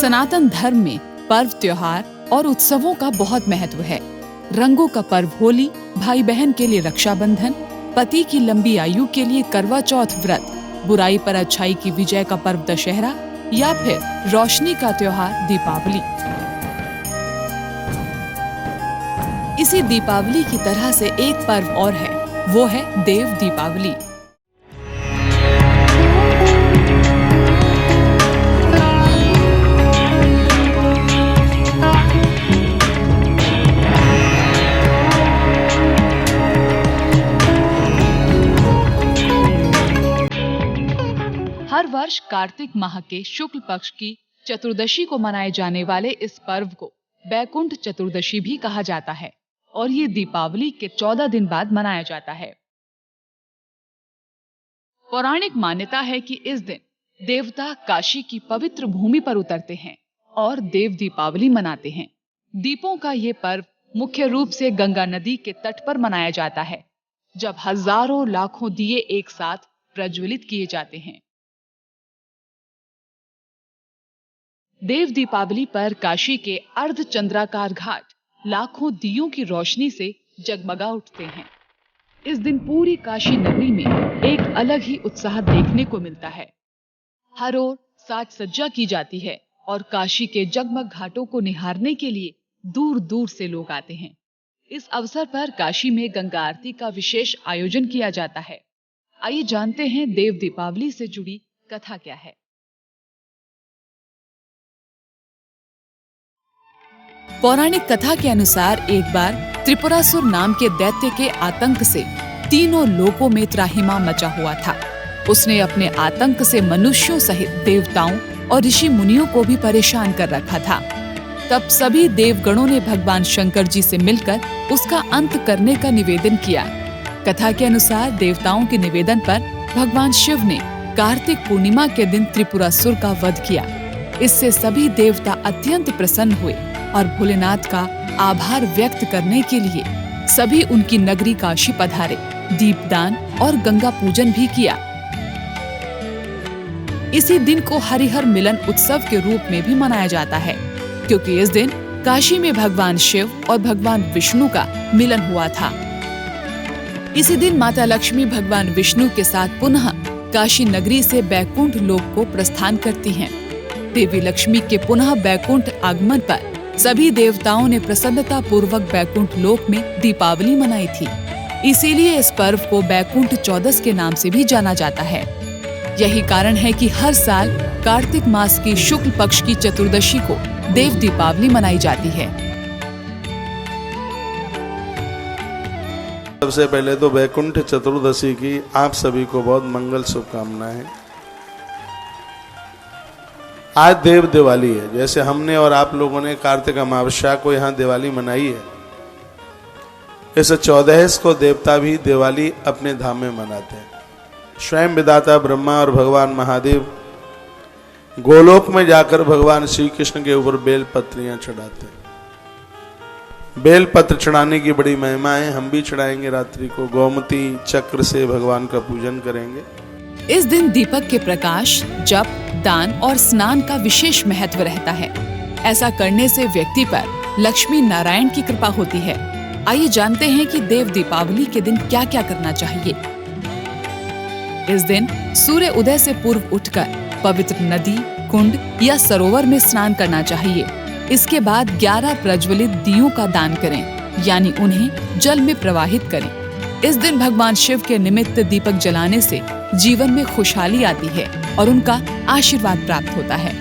सनातन धर्म में पर्व, त्योहार और उत्सवों का बहुत महत्व है। रंगों का पर्व होली, भाई बहन के लिए रक्षाबंधन, पति की लंबी आयु के लिए करवा चौथ व्रत, बुराई पर अच्छाई की विजय का पर्व दशहरा या फिर रोशनी का त्योहार दीपावली। इसी दीपावली की तरह से एक पर्व और है, वो है देव दीपावली। हर वर्ष कार्तिक माह के शुक्ल पक्ष की चतुर्दशी को मनाए जाने वाले इस पर्व को बैकुंठ चतुर्दशी भी कहा जाता है और ये दीपावली के 14 दिन बाद मनाया जाता है। पौराणिक मान्यता है कि इस दिन देवता काशी की पवित्र भूमि पर उतरते हैं और देव दीपावली मनाते हैं। दीपों का ये पर्व मुख्य रूप से गंगा नदी के तट पर मनाया जाता है, जब हजारों लाखों दिए एक साथ प्रज्वलित किए जाते हैं। देव दीपावली पर काशी के अर्धचंद्राकार घाट लाखों दियों की रोशनी से जगमगा उठते हैं। इस दिन पूरी काशी नगरी में एक अलग ही उत्साह देखने को मिलता है। हर ओर साज सज्जा की जाती है और काशी के जगमग घाटों को निहारने के लिए दूर दूर से लोग आते हैं। इस अवसर पर काशी में गंगा आरती का विशेष आयोजन किया जाता है। आइए जानते हैं देव दीपावली से जुड़ी कथा क्या है। पौराणिक कथा के अनुसार एक बार त्रिपुरासुर नाम के दैत्य के आतंक से तीनों लोकों में त्राहिमाम मचा हुआ था। उसने अपने आतंक से मनुष्यों सहित देवताओं और ऋषि मुनियों को भी परेशान कर रखा था। तब सभी देवगणों ने भगवान शंकर जी से मिलकर उसका अंत करने का निवेदन किया। कथा के अनुसार देवताओं के निवेदन पर भगवान शिव ने कार्तिक पूर्णिमा के दिन त्रिपुरासुर का वध किया। इससे सभी देवता अत्यंत प्रसन्न हुए और भोलेनाथ का आभार व्यक्त करने के लिए सभी उनकी नगरी काशी पधारे, दीपदान और गंगा पूजन भी किया। इसी दिन को हरिहर मिलन उत्सव के रूप में भी मनाया जाता है, क्योंकि इस दिन काशी में भगवान शिव और भगवान विष्णु का मिलन हुआ था। इसी दिन माता लक्ष्मी भगवान विष्णु के साथ पुनः काशी नगरी से बैकुंठ लोक को प्रस्थान करती हैं। देवी लक्ष्मी के पुनः बैकुंठ आगमन पर सभी देवताओं ने प्रसन्नता पूर्वक बैकुंठ लोक में दीपावली मनाई थी। इसीलिए इस पर्व को बैकुंठ चौदस के नाम से भी जाना जाता है। यही कारण है कि हर साल कार्तिक मास की शुक्ल पक्ष की चतुर्दशी को देव दीपावली मनाई जाती है। सबसे पहले तो बैकुंठ चतुर्दशी की आप सभी को बहुत मंगल शुभकामनाएं। आज देव दिवाली है। जैसे हमने और आप लोगों ने कार्तिक अमावस्या को यहाँ दिवाली मनाई है, इस 14 को देवता भी दिवाली अपने धाम में मनाते हैं। स्वयं विधाता ब्रह्मा और भगवान महादेव गोलोक में जाकर भगवान श्री कृष्ण के ऊपर बेल पत्रियां चढ़ाते हैं। बेल पत्र चढ़ाने की बड़ी महिमा है। हम भी चढ़ाएंगे रात्रि को। गोमती चक्र से भगवान का पूजन करेंगे। इस दिन दीपक के प्रकाश, जप, दान और स्नान का विशेष महत्व रहता है। ऐसा करने से व्यक्ति पर लक्ष्मी नारायण की कृपा होती है। आइए जानते हैं कि देव दीपावली के दिन क्या क्या करना चाहिए। इस दिन सूर्य उदय से पूर्व उठकर पवित्र नदी, कुंड या सरोवर में स्नान करना चाहिए। इसके बाद 11 प्रज्वलित दियों का दान करें, यानी उन्हें जल में प्रवाहित करें। इस दिन भगवान शिव के निमित्त दीपक जलाने से जीवन में खुशहाली आती है और उनका आशीर्वाद प्राप्त होता है।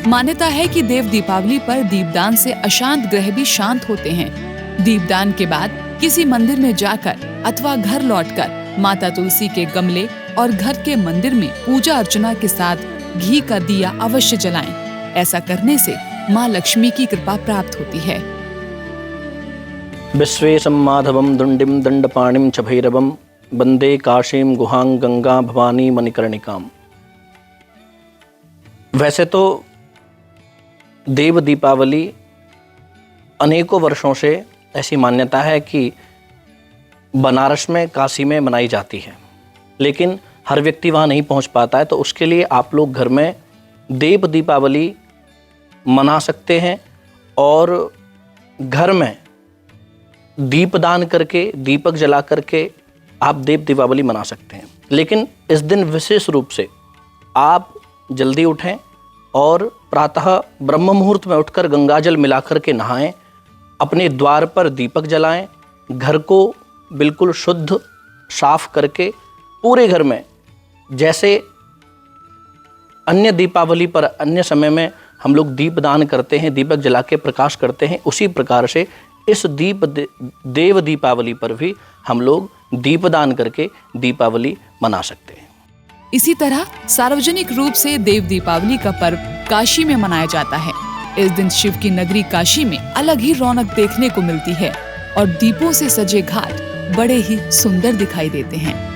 मान्यता है कि देव दीपावली पर दीपदान से अशांत ग्रह भी शांत होते हैं। दीपदान के बाद किसी मंदिर में जाकर अथवा घर लौटकर माता तुलसी के गमले और घर के मंदिर में पूजा अर्चना के साथ घी का दिया अवश्य जलाएं। ऐसा करने से माँ लक्ष्मी की कृपा प्राप्त होती है। विश्वेशं माधवं दुंडिम दंडपाणिम च भैरवं वंदे काशीं गुहां गंगा भवानी मणिकर्णिकाम। वैसे तो देव दीपावली अनेकों वर्षों से ऐसी मान्यता है कि बनारस में, काशी में मनाई जाती है, लेकिन हर व्यक्ति वहाँ नहीं पहुँच पाता है। तो उसके लिए आप लोग घर में देव दीपावली मना सकते हैं और घर में दीपदान करके, दीपक जला करके आप देव दीपावली मना सकते हैं। लेकिन इस दिन विशेष रूप से आप जल्दी उठें और प्रातः ब्रह्म मुहूर्त में उठकर गंगाजल मिलाकर के नहाएं, अपने द्वार पर दीपक जलाएं, घर को बिल्कुल शुद्ध साफ करके पूरे घर में, जैसे अन्य दीपावली पर अन्य समय में हम लोग दीपदान करते हैं, दीपक जला के प्रकाश करते हैं, उसी प्रकार से इस देव दीपावली पर भी हम लोग दीपदान करके दीपावली मना सकते हैं। इसी तरह सार्वजनिक रूप से देव दीपावली का पर्व काशी में मनाया जाता है। इस दिन शिव की नगरी काशी में अलग ही रौनक देखने को मिलती है और दीपों से सजे घाट बड़े ही सुंदर दिखाई देते हैं।